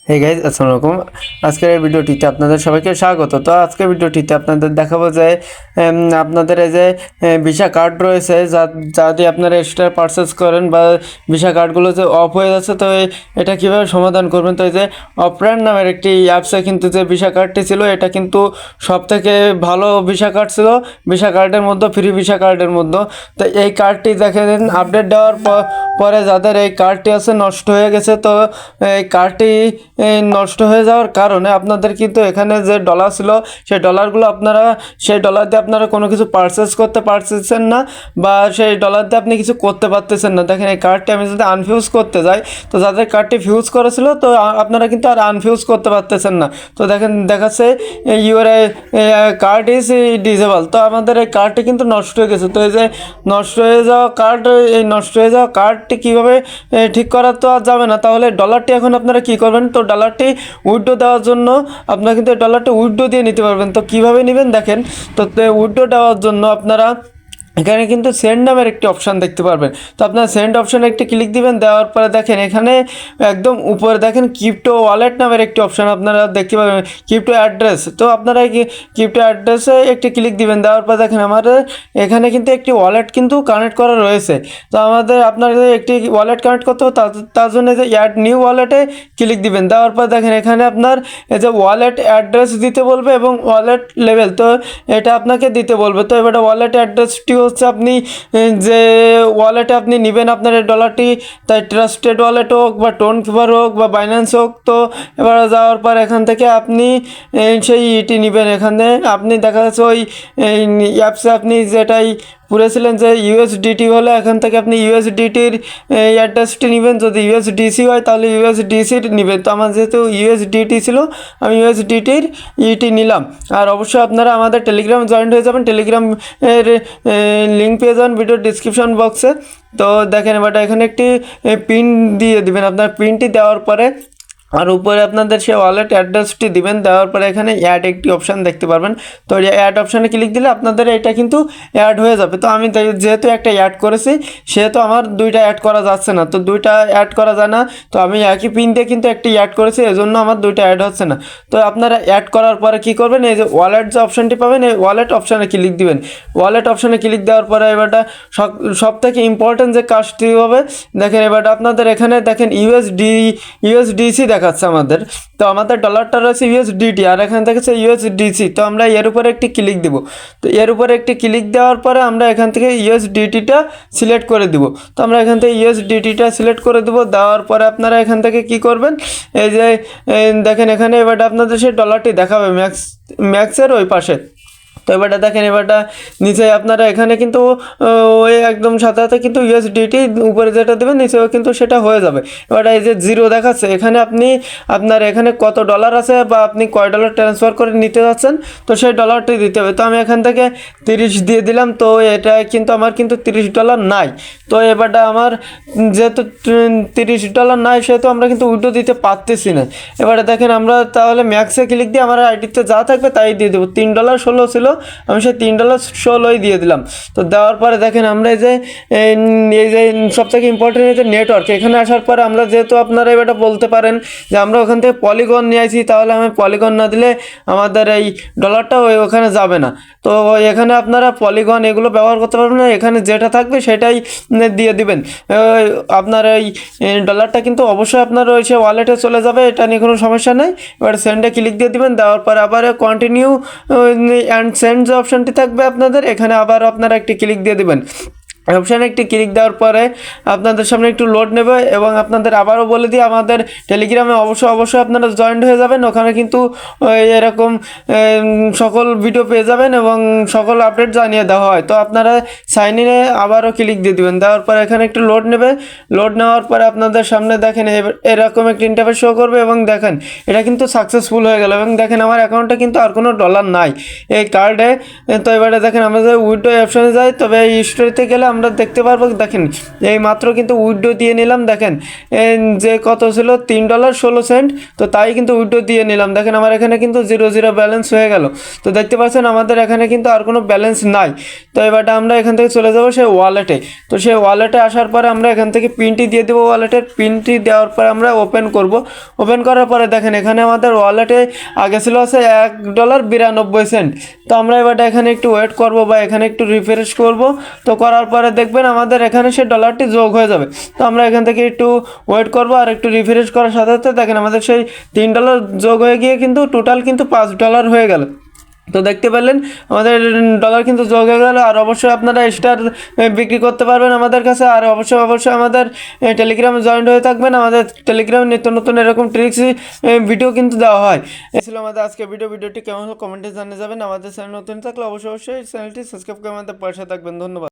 Hey guys, আসসালামু আলাইকুম। আজকের এই ভিডিওটিতে আপনাদের সবাইকে স্বাগত। তো আজকের ভিডিওটিতে আপনাদের দেখাবো যে আপনাদের এই যে ভিসা কার্ড রয়েছে, যা দিয়ে আপনারা এক্সট্রা পারচেস করেন বা ভিসা কার্ডগুলো যে অফ হয়ে যাচ্ছে, তো এটা কীভাবে সমাধান করবেন। তো এই যে অফরান নামের একটি অ্যাপসে কিন্তু যে ভিসা কার্ডটি ছিল, এটা কিন্তু সব থেকে ভালো ভিসা কার্ড ছিল ভিসা কার্ডের মধ্যে, ফ্রি ভিসা কার্ডের মধ্যে। তো এই কার্ডটি দেখেন আপডেট দেওয়ার পরে যাদের এই কার্ডটি আছে নষ্ট হয়ে গেছে, তো এই কার্ডটি নষ্ট হয়ে যাওয়ার কারণে আপনাদের কিন্তু এখানে যে ডলার ছিল, সেই ডলারগুলো সেই ডলার দিয়ে আপনারা কোনো কিছু পারচেস করতে পারতেছেন না, বা সেই ডলার দিয়ে আপনি কিছু করতে পারতেছেন না। দেখেন এই কার্ডটি আমি যদি আনফিউজ করতে যাই, তো যাদের কার্ডটি ফিউজ করেছিল, তো আপনারা কিন্তু আর আনফিউজ করতে পারতেছেন না। তো দেখেন দেখাচ্ছে ইউর কার্ড ইজ ডিসেবল। তো আমাদের এই কার্ডটি কিন্তু নষ্ট হয়ে গেছে। তো এই যে নষ্ট হয়ে যাওয়া কার্ডটি কীভাবে ঠিক করা তো আর যাবে না। তাহলে ডলারটি এখন আপনারা কী করবেন, তো ডলারটি উইথড্র দেওয়ার জন্য আপনারা কিন্তু ডলারটি উইথড্র দিয়ে নিতে পারবেন। তো কীভাবে নেবেন দেখেন, তো উইথড্র দেওয়ার জন্য আপনারা এখানে কিন্তু সেন্ড নামের একটি অপশান দেখতে পারবেন। তো আপনার সেন্ড অপশানে একটি ক্লিক দিবেন, দেওয়ার পরে দেখেন এখানে একদম উপরে দেখেন ক্রিপ্টো ওয়ালেট নামের একটি অপশান আপনারা দেখতে পাবেন, ক্রিপ্টো অ্যাড্রেস। তো আপনারা ক্রিপ্টো অ্যাড্রেসে একটি ক্লিক দিবেন, দেওয়ার পর দেখেন আমাদের এখানে কিন্তু একটি ওয়ালেট কিন্তু কানেক্ট করা রয়েছে। তো আপনাদের একটি ওয়ালেট কানেক্ট করতে হবে, তার জন্য যে অ্যাড নিউ ওয়ালেটে ক্লিক দিবেন, দেওয়ার পর দেখেন এখানে আপনার এই যে ওয়ালেট অ্যাড্রেস দিতে বলবে এবং ওয়ালেট লেভেল, তো এটা আপনাকে দিতে বলবে। তো এবার ওয়ালেট অ্যাড্রেসটি হচ্ছে আপনি যে ওয়ালেটে আপনি নেবেন আপনার এই ডলারটি, তাই ট্রাস্টেড ওয়ালেট হোক বা টোন কিপার হোক বা বাইন্যান্স হোক। তো এবার যাওয়ার পর এখান থেকে আপনি সেই ইটি নেবেন। এখানে আপনি দেখা যাচ্ছে ওই অ্যাপসে আপনি যেটাই পুরেছিলেন যে ইউএসডিটি হলে, এখান থেকে আপনি ইউএসডিটির অ্যাড্রেসটি নেবেন। যদি ইউএসডিসি হয় তাহলে ইউএসডিসির নেবেন। তো আমার যেহেতু ইউএসডিটি ছিল, আমি ইউএসডিটির ইটি নিলাম। আর অবশ্যই আপনারা আমাদের টেলিগ্রাম জয়েন্ট হয়ে যাবেন, টেলিগ্রাম এর লিঙ্ক পেয়ে যাবেন ভিডিও ডিসক্রিপশন বক্সে। তো দেখেন এবার এখানে একটি পিন দিয়ে দিবেন। আপনার পিনটি দেওয়ার পরে আর উপরে আপনাদের সেই ওয়ালেট অ্যাড্রেসটি দিবেন, দেওয়ার পরে এখানে অ্যাড একটি অপশান দেখতে পারবেন। তো অ্যাড অপশানে ক্লিক দিলে আপনাদের এটা কিন্তু অ্যাড হয়ে যাবে। তো আমি যেহেতু একটা অ্যাড করেছি, সেহেতু আমার দুইটা অ্যাড করা যাচ্ছে না। তো দুইটা অ্যাড করা যায় না, তো আমি একই পিন দিয়ে কিন্তু একটি অ্যাড করেছি, এজন্য আমার দুইটা অ্যাড হচ্ছে না। তো আপনারা অ্যাড করার পরে কী করবেন, এই যে ওয়ালেট যে অপশানটি পাবেন, এই ওয়ালেট অপশানে ক্লিক দিবেন। ওয়ালেট অপশানে ক্লিক দেওয়ার পরে এবারটা সব থেকে ইম্পর্টেন্ট যে কাজটি হবে, দেখেন এবারটা আপনাদের এখানে দেখেন ইউএসডিসি দেখাচ্ছে আমাদের। তো আমাদের ডলারটা রয়েছে ইউএসডিটি, আর এখানে দেখেছে ইউএসডিসি। তো আমরা এর উপরে একটি ক্লিক দেবো। তো এর উপরে একটি ক্লিক দেওয়ার পরে আমরা এখান থেকে ইউএসডিটিটা সিলেক্ট করে দিব। তো আমরা এখান থেকে ইউএসডিটিটা সিলেক্ট করে দেবো। দেওয়ার পরে আপনারা এখান থেকে কি করবেন, এই যে দেখেন এখানে এবার আপনাদের সেই ডলারটি দেখাবে ম্যাক্সের ওই পাশে। তো এবারটা দেখেন, এবারটা নিচে আপনারা এখানে কিন্তু ওই একদম সাথে সাথে কিন্তু ইউএসডিটি উপরে যেটা দেবেন নিচেও কিন্তু সেটা হয়ে যাবে। এবার এই যে জিরো দেখাচ্ছে, এখানে আপনার এখানে কত ডলার আছে বা আপনি কয় ডলার ট্রান্সফার করে নিতে যাচ্ছেন, তো সেই ডলারটি দিতে হবে। তো আমি এখান থেকে 30 দিয়ে দিলাম। তো এটা কিন্তু আমার কিন্তু $30 নাই। তো এবারটা আমার যেহেতু $30 নাই, সেহেতু আমরা কিন্তু উইথড্র দিতে পারতেছি না। এবারে দেখেন আমরা তাহলে ম্যাক্সে ক্লিক দিয়ে আমার আইডিতে যা থাকবে তাই দিয়ে দেবো। $3.16 ছিল, আমি সেই $3.16 দিয়ে দিলাম। তো দেওয়ার পরে দেখেন আমরা এই যে সবথেকে ইম্পর্টেন্ট এই যে নেটওয়ার্ক, এখানে আসার পরে আমরা যেহেতু আপনারা এটা বলতে পারেন যে আমরা ওখান থেকে পলিগন নিয়ে আসি, তাহলে আমি পলিগন না দিলে আমাদের এই ডলারটা ওখানে যাবে না। তো এখানে আপনারা পলিগন এগুলো ব্যবহার করতে পারবেন না, এখানে যেটা থাকবে সেটাই দিয়ে দিবেন। আপনার এই ডলারটা কিন্তু অবশ্যই আপনার ওই সে ওয়ালেটে চলে যাবে, এটা নিয়ে কোনো সমস্যা নেই। এবার সেন্ডে ক্লিক দিয়ে দিবেন, দেওয়ার পরে আবার কন্টিনিউ অ্যান্ড সেন্ড যে অপশানটি থাকবে আপনাদের, এখানে আবার আপনারা একটি ক্লিক দিয়ে দেবেন। অপশানে একটি ক্লিক দেওয়ার পরে আপনাদের সামনে একটু লোড নেবে, এবং আপনাদের আবারও বলে দিই আমাদের টেলিগ্রামে অবশ্যই আপনারা জয়েন্ট হয়ে যাবেন। ওখানে কিন্তু এরকম সকল ভিডিও পেয়ে যাবেন এবং সকল আপডেট জানিয়ে দেওয়া হয়। তো আপনারা সাইন ইনে আবারও ক্লিক দিয়ে দেবেন, দেওয়ার পরে এখানে একটু লোড নেবে। লোড নেওয়ার পরে আপনাদের সামনে দেখেন এরকম একটি ইন্টারফেস শো করবে, এবং দেখেন এটা কিন্তু সাকসেসফুল হয়ে গেল, এবং দেখেন আমার অ্যাকাউন্টে কিন্তু আর কোনো ডলার নাই এই কার্ডে। তো এবারে দেখেন আমরা যদি উইথড্র অপশানে যাই, তবে এই স্টোরিতে গেলে আমরা দেখতে পারবো। দেখেন এই মাত্র কিন্তু উইথড্র দিয়ে নিলাম, দেখেন যে কত ছিল $3.16, তো তাই কিন্তু উইথড্র দিয়ে নিলাম। দেখেন আমার এখানে কিন্তু 0 ব্যালেন্স হয়ে গেল। তো দেখতে পাচ্ছেন আমাদের এখানে কিন্তু আর কোনো ব্যালেন্স নাই। তো এবার আমরা এখান থেকে চলে যাবো সেই ওয়ালেটে। তো সেই ওয়ালেটে আসার পরে আমরা এখান থেকে পিনটি দিয়ে দেবো, ওয়ালেটের পিনটি দেওয়ার পরে আমরা ওপেন করব। ওপেন করার পরে দেখেন এখানে আমাদের ওয়ালেটে আগে ছিল আছে $1.92। তো আমরা এবার এখানে একটু ওয়েট করব বা এখানে একটু রিফ্রেশ করব। তো করার পরে দেখবেন আমাদের এখানে সেই ডলারটি যোগ হয়ে যাবে। তো আমরা এখান থেকে একটু ওয়েট করব আর একটু রিফ্রেশ করার সাথে সাথে দেখেন আমাদের সেই $3 যোগ হয়ে গিয়ে কিন্তু টোটাল কিন্তু $5 হয়ে গেল। তো দেখতে পেলেন আমাদের ডলার কিন্তু যোগ হয়ে গেল। আর অবশ্যই আপনারা স্টার বিক্রি করতে পারবেন আমাদের কাছে। আর অবশ্যই আমাদের টেলিগ্রামে জয়েন্ট হয়ে থাকবেন। আমাদের টেলিগ্রামে নিত্য নতুন এরকম ট্রিক্স ভিডিও কিন্তু দেওয়া হয়। এই ছিল আমাদের আজকে ভিডিওটি কেমন হলো কমেন্টে জানিয়ে যাবেন। আমাদের চ্যানেল নতুন থাকলে অবশ্যই চ্যানেলটি সাবস্ক্রাইব করে আমাদের পাশে থাকবেন। ধন্যবাদ।